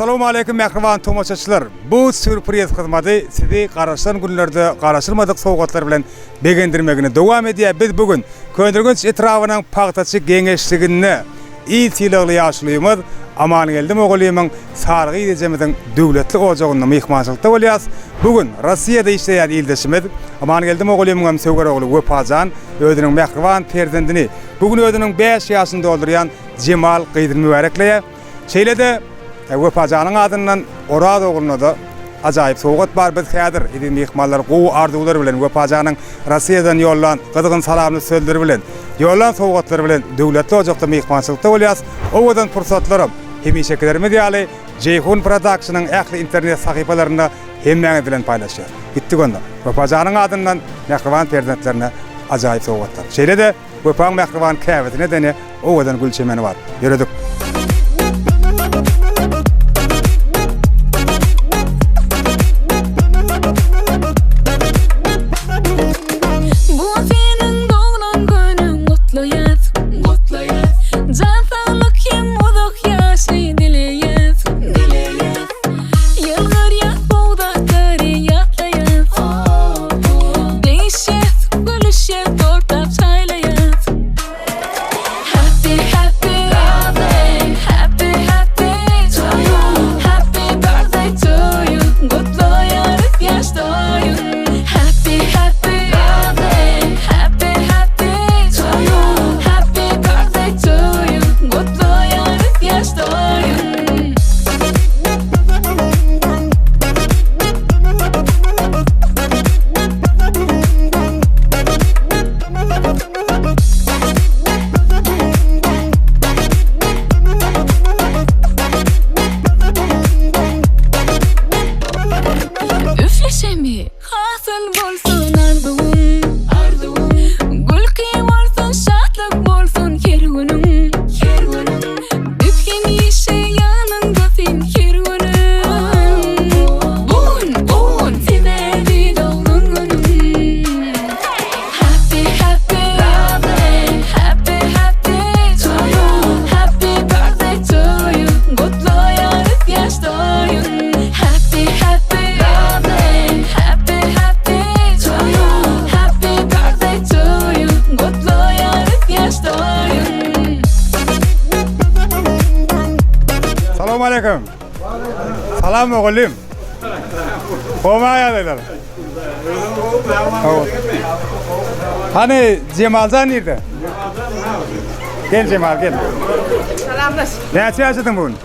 Assalamu alaykum mehriban tomoçaçylar. Bu sürpriz hyzmaty sizi garaşan günlerde garaşylmadyk sowgatlar bilen begendirmegine dowam edýär. Biz bugün Köndürgünç etrawynyň pagtaçy geňeşligini ýytylygly ýaşlymyz Amangeldi Mogolyumyň Sargy dejemizin döwletli ojagyna mehmançylykda bolýas. Bugün Rossiýada işleýän ildeşimiz Amangeldi Mogolyumyň söwger ogly Wepajan özüniň mehriban perzendini bugün özüniň 5 ýaşynda doldurýan Jemal Gydyr mübarekleýär. Şeýlede Wepajanın adından Orad oğluna da ajaýyp sowgat bar. Biz häzir idi mehmanlar gowy arzuwlar bilen Wepajanın Rossiýadan ýollan gyzgyn salamly sözleri bilen ýollan sowgatlary bilen döwletli ojakda mehmançylykda bolýas. Owadan pursatlarym hemişekilerimiz ýaly Jeyhun Production'ın ähli internet sahypalaryna hemmeňiz bilen paýlaşýar. Gitdik onda. Wepajanın adından mehriban perzentlerine ajaýyp sowgatlar. Şeýlede Wepaň mehriban käbetine dene owadan gülçemeni bar. Ýöredik. Aleyküm. Salam oğlum. Komaya dediler. Hani Cemalcan nerede? Gel Cemal gel. Salamlaş. Ne yaşadın bugün?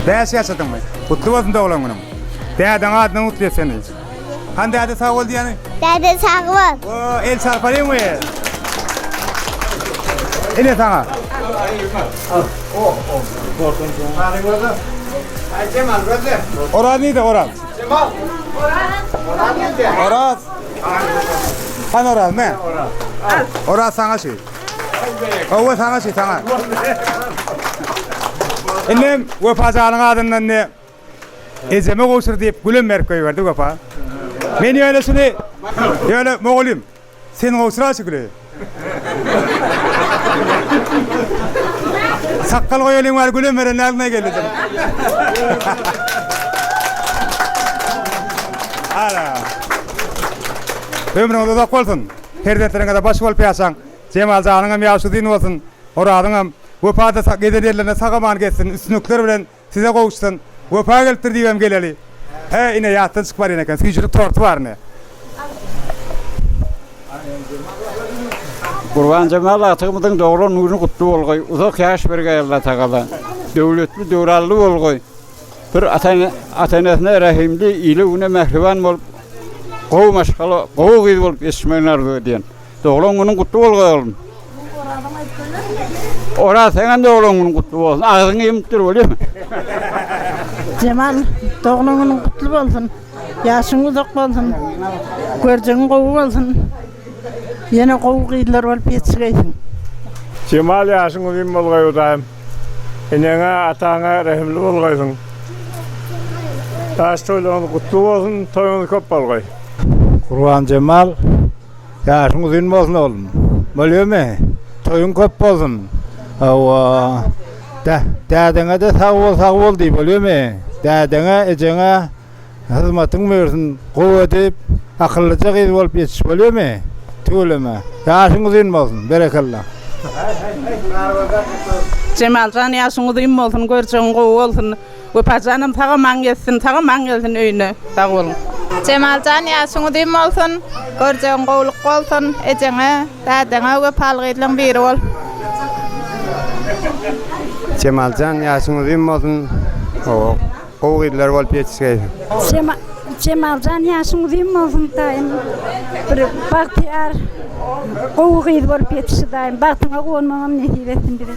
Ne yaşadın mı? Kutlu olsun da oğlum benim. Deden adını unutuyor seni. Hani dede sağ ol diyeni? Dede sağ ol. O el çarparayım mı? İne sana. Cemal gördü. Orad neydi Orad? Cemal. Orad neydi? Orad. Hani Orad ne? Orad sana şey. O sana şey sana. İnnem Wepajanın adından ne? Ezeme koşur deyip gülüm merk koyuverdi Wepa. Meni öyle şunu, öyle Moğolyum. Sen koşura çıkıyor. Sakkal koyalım var gülüm veren eline geldim. Ala. Ömrüňiz uzak bolsun. Perdetlerine baş bolup ýaşaň. Cemaljanıňam ýaşudyn bolsun. Oradyňam Wepada gederlerine sagaman geçsin. Üstünükler bilen size gowuşsun. Wepa gelipdir diýem geleli. He ine ýatdan çykyp eken. Süýjülük tortu bar ne? Kurban Cemal atymyň dogran nuruny gutly bolgoý. Uzak ýaş berge Allah tagala. Döwletli döwrally bolgoý. Bir ata-enesine rahimli, ýyly güne mehriban bolup, gowy maşgaly, gowy gyz bolup ýetişmeýärdi diýen. Dogran nuruny gutly bolgoý oğlum. Ora sen dogran nuruny gutly bolsun. Agyňy ýemtir bolýarmy? Cemal, dogran gutly bolsun. Ýaşyň uzak bolsun. Görjegiň gowy bolsun. Yine gowy gyzlar bolup ýetişgeýsin. Cemal ýaşyň uzun bolgoý udaýym. Eneňe ataňa rahimli bolgoýsyň. Taş toýlaryň gutly bolsun, toýuň köp bolgoý. Kurban Cemal, ýaşyň uzun bolsun oğlum. Bolýarmy? Toýuň köp bolsun. Dədəngə də sağ ol deyib oluyor mu? Dədəngə, ecəngə hizmetin versin, qol edip, akıllıca qeyib olup yetişip oluyor mu? Tüyleme. Yaşınız in olsun, berekallah. Cemalcan yaşınız in olsun, görçün qovu olsun. Öpacanım tağı man gelsin öyüne. Sağ olun. Cemalcan yaşınız im olsun, görcün qovluq olsun, ecene, dədəngə ve palğıydın biri ol. Cemalcan yaşınız im olsun, qovğidler olup yetişkeysin. Cemalcan yaşınız im olsun dayım. Bir bahtiyar, qovğid olup yetişi dayım. Bahtına olmamam nesip etsin biri.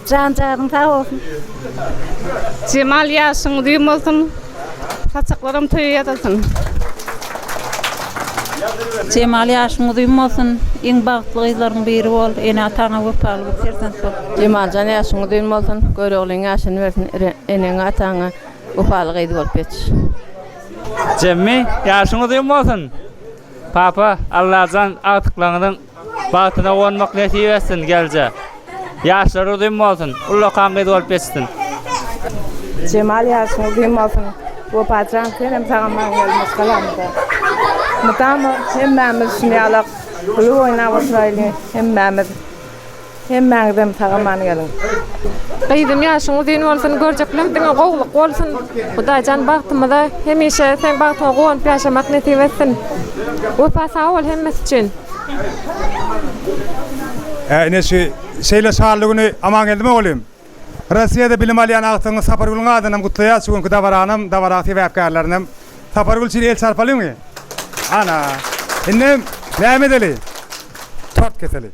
Can sağ olsun. Cemal yaşınız im olsun, saçaklarım tüyedilsin. Cemal yaşınız im olsun, en bağıtlı kızların biri ol, ene atana vefalı sersen sol. Cemalcan yaşınız im olsun, görüğlün yaşını versin, enen atana vefalı qeyd olup yetiş. Cemmi yaşınız im olsun. Papa Allah'tan artıklarının bağıtına olmak nesip etsin gelce. Yaşları im olsun, ullakan qeyd olup yetişsin. Cemal yaşınız im olsun, öpacan senem sağa man gelmez kalamda. Mutamı hemmemiz şunyalık, kulu oynavuslaylı hemmemizden sağa man gelin. Qeydim yaşınız in olsun, görceklerimden qovluq olsun. Hudacan baxtımda hemişe sen baxtıma qoğun yaşamak nesip etsin. Vefa sağ ol hemmes için. Neşi şeyle sağlığını aman geldi mi oğlum? Rusya'da bilim alayan ağıtını Sapargül'ün adına kutluya çünkü davaranım, davaratı ve efkarlarınım. Sapargül için el çarpalı mı? Ana, innem Mehmet Ali, tort keseli.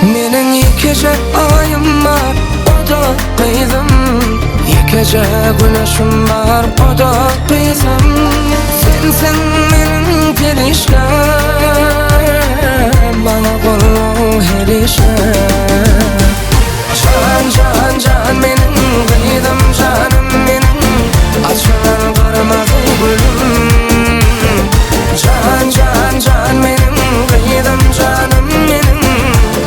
Menin ikece ayım var, o da kıydım. İkece güneşim var, o da kıydım. Sensin benim perişan, bana kulluğun her işe. Can benim kıydım, canım benim. Açılan kırmızı gülüm. Can benim kıydım, canım benim.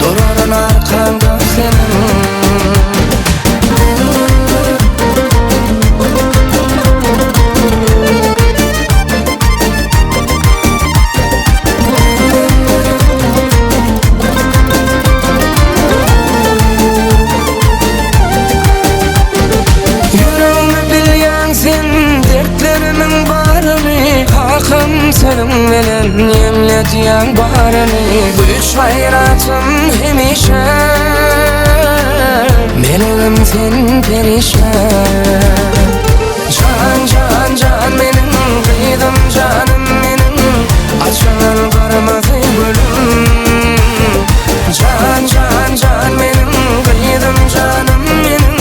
Durarın arkanda senin. Yüreğimi bilyen sen, dertlerimin barını. Hakkım senin veren, yemletiyen barını. Büyük hayratım hemişe, benim sen perişan. Can benim kıydım, canım benim. Açılan kırmızı gülüm. Can benim kıydım, canım benim.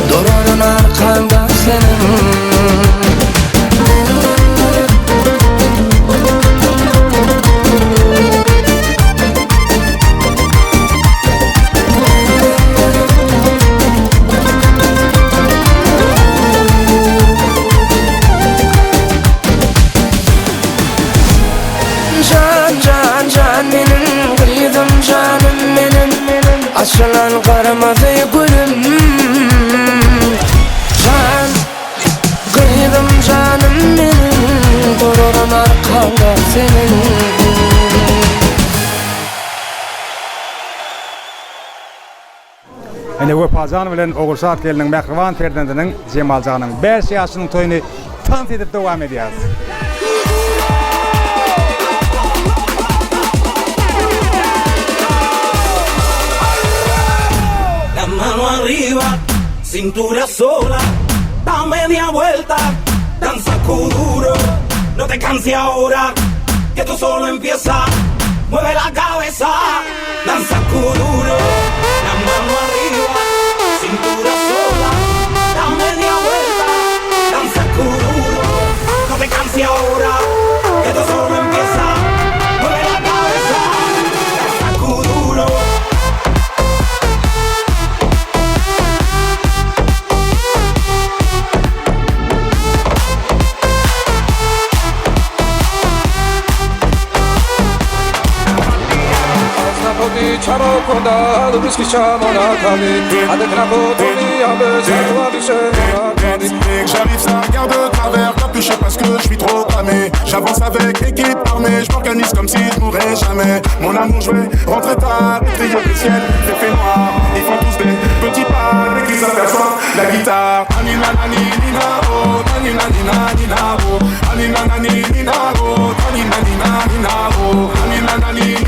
Durarın arkanda senin. Can benim kıydım, canım benim. Açılan kırmızı gülüm. Can kıydım, canım benim. Dururun arkanda senin. Ene Öpacan bilen Oğulşat gelinin Mehriban Ferdinand'ının Cemalcan'ın 5 yaşının toyunu tant edip devam ediyoruz. La mano arriba, cintura sola, da media vuelta, danza kuduro, no te canses ahora, que esto solo empieza, mueve la cabeza, danza kuduro, la mano arriba, cintura sola, da media vuelta, danza kuduro, no te canses ahora, que esto solo empieza, mueve la cabeza, danza kuduro. Chamo konda, du bist chamo na kami. Avec la photo, a besoin de toi, biche. Dès que j'arrive, ça regarde de travers. Capuché parce que je suis trop cramé. J'avance avec équipe armée. Je m'organise comme si je mourrais jamais. Mon amour, je vais rentrer tard. Trio du ciel, fait noir. Ils font tous des petits pas. Dès qu'ils aperçoivent la guitare. Anina nani nina oh, anina nina nina oh, anina nani nina oh, anina nina nina oh, anina nani